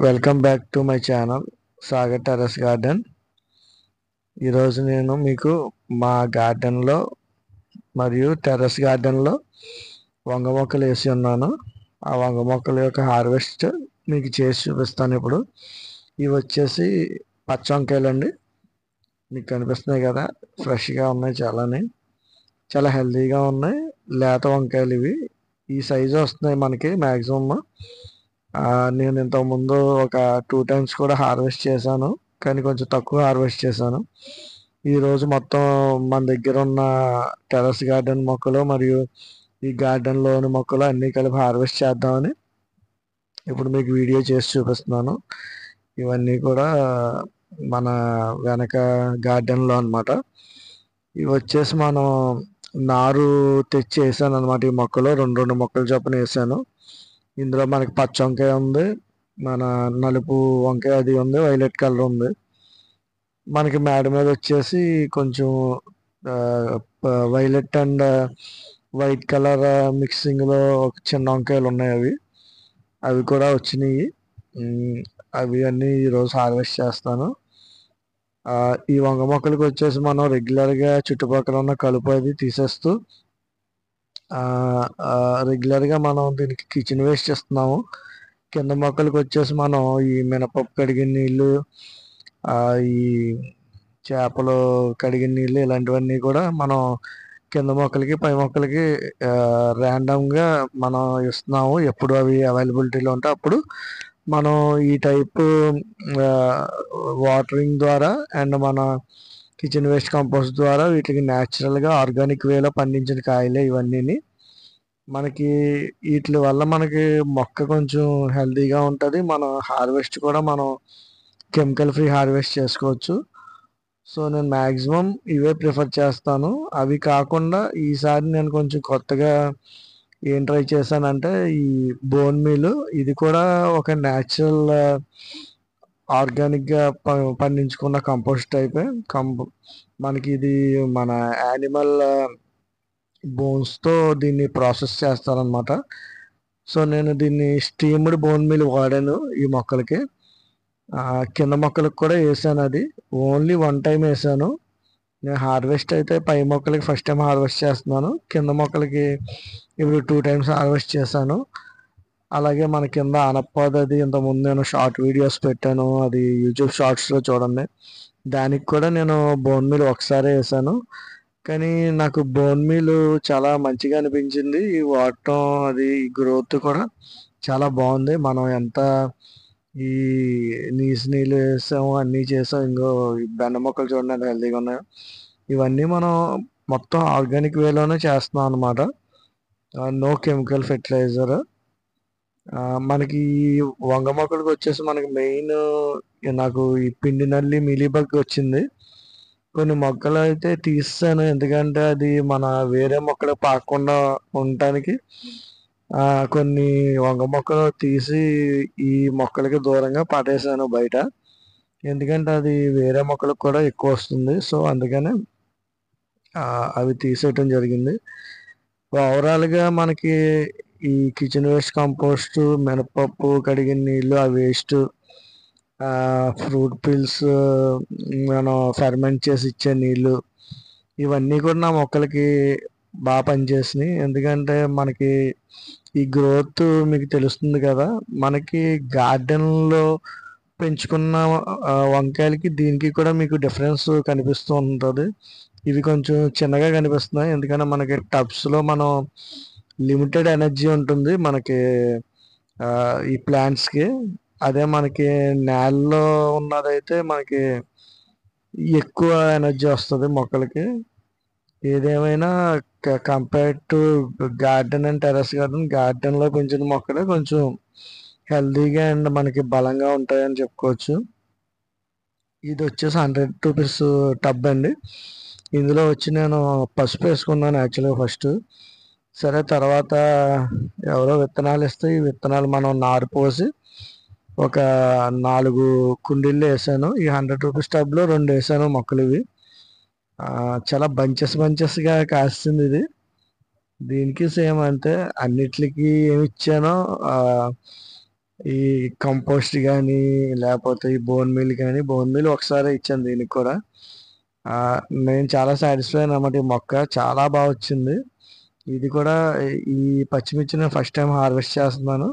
Welcome back to my channel Sagar terrace garden. ఈరోజు నేను మీకు మా గార్డెన్లో మరియు టెర్రస్ గార్డెన్లో వంగ మొక్కలు వేసి ఉన్నాను. ఆ వంగ మొక్కల యొక్క హార్వెస్ట్ మీకు చేసి చూపిస్తాను. ఇప్పుడు ఇవి వచ్చేసి పచ్చ వంకాయలండి. మీకు కనిపిస్తున్నాయి కదా, ఫ్రెష్గా ఉన్నాయి, చాలా హెల్తీగా ఉన్నాయి. లేత వంకాయలు ఇవి. ఈ సైజు వస్తున్నాయి మనకి మ్యాక్సిమమ్. నేను ఇంతకుముందు ఒక 2 టైమ్స్ కూడా హార్వెస్ట్ చేశాను, కానీ కొంచెం తక్కువ హార్వెస్ట్ చేశాను. ఈరోజు మొత్తం మన దగ్గర ఉన్న టెర్రస్ గార్డెన్ మొక్కలు మరియు ఈ గార్డెన్లోని మొక్కలు అన్నీ కలిపి హార్వెస్ట్ చేద్దామని ఇప్పుడు మీకు వీడియో చేసి చూపిస్తున్నాను. ఇవన్నీ కూడా మన వెనక గార్డెన్లో అనమాట. ఇవి వచ్చేసి మనం నారు తెచ్చి వేసాను అనమాట. ఈ మొక్కలు రెండు మొక్కలు చొప్పున వేసాను. ఇందులో మనకి పచ్చ వంకాయ ఉంది, మన నలుపు వంకాయ అది ఉంది, వైలెట్ కలర్ ఉంది. మనకి మేడ మీద వచ్చేసి కొంచెం వైలెట్ అండ్ వైట్ కలర్ మిక్సింగ్లో ఒక చిన్న వంకాయలు ఉన్నాయి. అవి కూడా వచ్చినాయి. అవి అన్నీ ఈరోజు హార్వెస్ట్ చేస్తాను. ఈ వంగ మొక్కలకి వచ్చేసి మనం రెగ్యులర్గా చుట్టుపక్కల ఉన్న కలుపు అది తీసేస్తూ రెగ్యులర్గా మనం దీనికి కిచెన్ వేస్ట్ ఇస్తున్నాము. కింద మొక్కలకి వచ్చేసి మనం ఈ మినపప్పు కడిగిన నీళ్ళు, ఈ చేపలు కడిగిన నీళ్ళు, ఇలాంటివన్నీ కూడా మనం కింద మొక్కలకి పై మొక్కలకి ర్యాండమ్గా మనం ఇస్తున్నాము. ఎప్పుడు అవి అవైలబిలిటీలో ఉంటే అప్పుడు మనం ఈ టైపు వాటరింగ్ ద్వారా అండ్ మన కిచెన్ వేస్ట్ కంపోస్ట్ ద్వారా వీటికి న్యాచురల్గా ఆర్గానిక్ వేలో పండించిన కాయలే ఇవన్నీ. మనకి వీటి వల్ల మనకి మొక్క కొంచెం హెల్తీగా ఉంటుంది. మనం హార్వెస్ట్ కూడా మనం కెమికల్ ఫ్రీ హార్వెస్ట్ చేసుకోవచ్చు. సో నేను మ్యాక్సిమం ఇవే ప్రిఫర్ చేస్తాను. అవి కాకుండా ఈసారి నేను కొంచెం కొత్తగా ఏం ట్రై చేశానంటే ఈ బోన్ మీల్. ఇది కూడా ఒక న్యాచురల్ ఆర్గానిక్గా పండించుకున్న కంపోస్ట్ టైపే. మనకి ఇది మన యానిమల్ బోన్స్తో దీన్ని ప్రాసెస్ చేస్తారనమాట. సో నేను దీన్ని స్టీమ్డ్ బోన్ మీల్ వాడాను ఈ మొక్కలకి. కింద మొక్కలకు కూడా వేసాను. అది ఓన్లీ 1 టైం వేసాను. నేను హార్వెస్ట్ అయితే పై మొక్కలకి ఫస్ట్ టైం హార్వెస్ట్ చేస్తున్నాను. కింద మొక్కలకి ఇప్పుడు 2 టైమ్స్ హార్వెస్ట్ చేశాను. అలాగే మన కింద అనపది అది ఇంతకుముందు నేను షార్ట్ వీడియోస్ పెట్టాను, అది యూట్యూబ్ షార్ట్స్లో చూడండి. దానికి కూడా నేను బోన్ మీల్ ఒకసారి వేసాను. కానీ నాకు బోన్ మీల్ చాలా మంచిగా అనిపించింది. ఈ వాడటం అది గ్రోత్ కూడా చాలా బాగుంది. మనం ఎంత ఈ నీళ్ళు వేసాము, అన్నీ చేసాం. ఇంకో బెండ మొక్కలు చూడండి ఎంత హెల్తీగా ఉన్నాయో. ఇవన్నీ మనం మొత్తం ఆర్గానిక్ వేలోనే చేస్తున్నాం అనమాట. No chemical fertiliser. మనకి వంగ మొక్కలకు వచ్చేసి మనకి మెయిన్ నాకు ఈ పిండి నల్లి మీలీబగ్ వచ్చింది. కొన్ని మొక్కలు అయితే తీసాను, ఎందుకంటే అది మన వేరే మొక్కలు పాకకుండా ఉండటానికి. కొన్ని వంగ మొక్కలు తీసి ఈ మొక్కలకి దూరంగా పడేసాను బయట, ఎందుకంటే అది వేరే మొక్కలకు కూడా ఎక్కువ వస్తుంది. సో అందుకనే అవి తీసేయటం జరిగింది. ఓవరాల్గా మనకి ఈ కిచెన్ వేస్ట్ కంపోస్ట్, మినపప్పు కడిగిన నీళ్ళు, ఆ వేస్ట్, ఫ్రూట్ పిల్స్, మనం ఫెర్మెంట్ చేసి ఇచ్చే నీళ్ళు, ఇవన్నీ కూడా నా మొక్కలకి బాగా పనిచేసినాయి. ఎందుకంటే మనకి ఈ గ్రోత్ మీకు తెలుస్తుంది కదా, మనకి గార్డెన్లో పెంచుకున్న వంకాయలకి దీనికి కూడా మీకు డిఫరెన్స్ కనిపిస్తూ ఉంటుంది. ఇవి కొంచెం చిన్నగా కనిపిస్తున్నాయి, ఎందుకంటే మనకి టబ్స్లో మనం లిమిటెడ్ ఎనర్జీ ఉంటుంది మనకి ఈ ప్లాంట్స్కి. అదే మనకి నేలలో ఉన్నదైతే మనకి ఎక్కువ ఎనర్జీ వస్తుంది మొక్కలకి. ఏదేమైనా compared to garden and terrace గార్డెన్లో పెంచిన మొక్కలే కొంచెం హెల్తీగా అండ్ మనకి బలంగా ఉంటాయని చెప్పుకోవచ్చు. ఇది వచ్చేసి 100 రూపీస్ టబ్ అండి. ఇందులో వచ్చి నేను పసుపు వేసుకున్నాను యాక్చువల్గా ఫస్ట్. సరే, తర్వాత ఎవరో విత్తనాలు ఇస్తే ఈ విత్తనాలు మనం నారు పోసి ఒక 4 కుండీల్లో వేసాను. ఈ 100 రూపీస్ టబ్లో 2 వేసాను మొక్కలు. ఇవి చాలా బంచెస్గా కాస్తుంది ఇది. దీనికి సేమ్ అంతే, అన్నిటికి ఏమి ఇచ్చానో ఈ కంపోస్ట్ కానీ లేకపోతే ఈ బోన్ మీల్ కానీ, బోన్ మీల్ ఒకసారి ఇచ్చాను దీనికి కూడా. నేను చాలా సాటిస్ఫై అన్నమాట. ఈ మొక్క చాలా బాగా వచ్చింది. ఇది కూడా ఈ పచ్చిమిర్చిని ఫస్ట్ టైం హార్వెస్ట్ చేస్తున్నాను.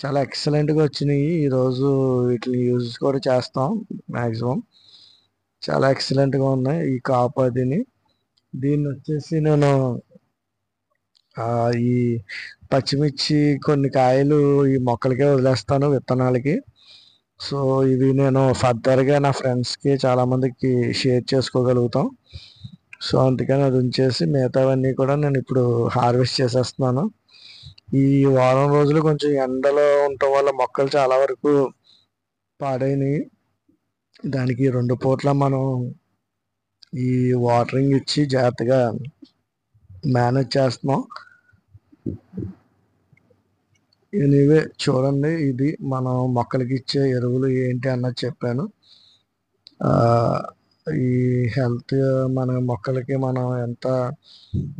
చాలా ఎక్సలెంట్గా వచ్చినాయి. ఈరోజు వీటిని యూజ్ కూడా చేస్తాం మ్యాక్సిమం. చాలా ఎక్సలెంట్గా ఉన్నాయి ఈ కాపు అదిని. దీన్ని వచ్చేసి నేను ఈ పచ్చిమిర్చి కొన్ని కాయలు ఈ మొక్కలకే వదిలేస్తాను విత్తనాలకి. సో ఇవి నేను ఫర్దర్గా నా ఫ్రెండ్స్కి చాలామందికి షేర్ చేసుకోగలుగుతాం. సో అందుకని అది ఉంచేసి మిగతావన్నీ కూడా నేను ఇప్పుడు హార్వెస్ట్ చేసేస్తున్నాను. ఈ వారం రోజులు కొంచెం ఎండలో ఉండటం వల్ల మొక్కలు చాలా వరకు పాడైనవి. దానికి 2 పూట్ల మనం ఈ వాటరింగ్ ఇచ్చి జాగ్రత్తగా మేనేజ్ చేస్తున్నాం. ఎనీవే చూడండి, ఇది మనం మొక్కలకి ఇచ్చే ఎరువులు ఏంటి అన్నది చెప్పాను. ఈ హెల్త్ మన మొక్కలకి మనం ఎంత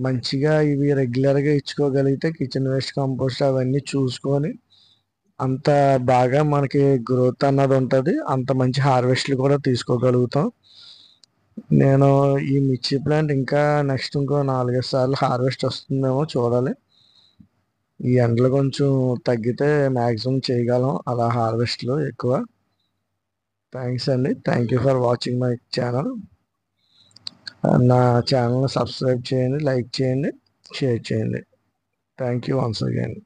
మంచిగా ఇవి రెగ్యులర్గా ఇచ్చుకోగలిగితే కిచెన్ వేస్ట్ కంపోస్ట్ అవన్నీ చూసుకొని అంత బాగా మనకి గ్రోత్ అన్నది ఉంటుంది. అంత మంచి హార్వెస్ట్లు కూడా తీసుకోగలుగుతాం. నేను ఈ మిర్చి ప్లాంట్ ఇంకా నెక్స్ట్ ఇంకో 4-5 సార్లు హార్వెస్ట్ వస్తుందేమో చూడాలి. ఈ ఎండలు కొంచెం తగ్గితే మ్యాక్సిమం చేయగలం అలా హార్వెస్ట్లు ఎక్కువ. థ్యాంక్స్ అండి. Thank you for watching my channel. నా ఛానల్ని సబ్స్క్రైబ్ చేయండి, లైక్ చేయండి, షేర్ చేయండి. Thank you once again.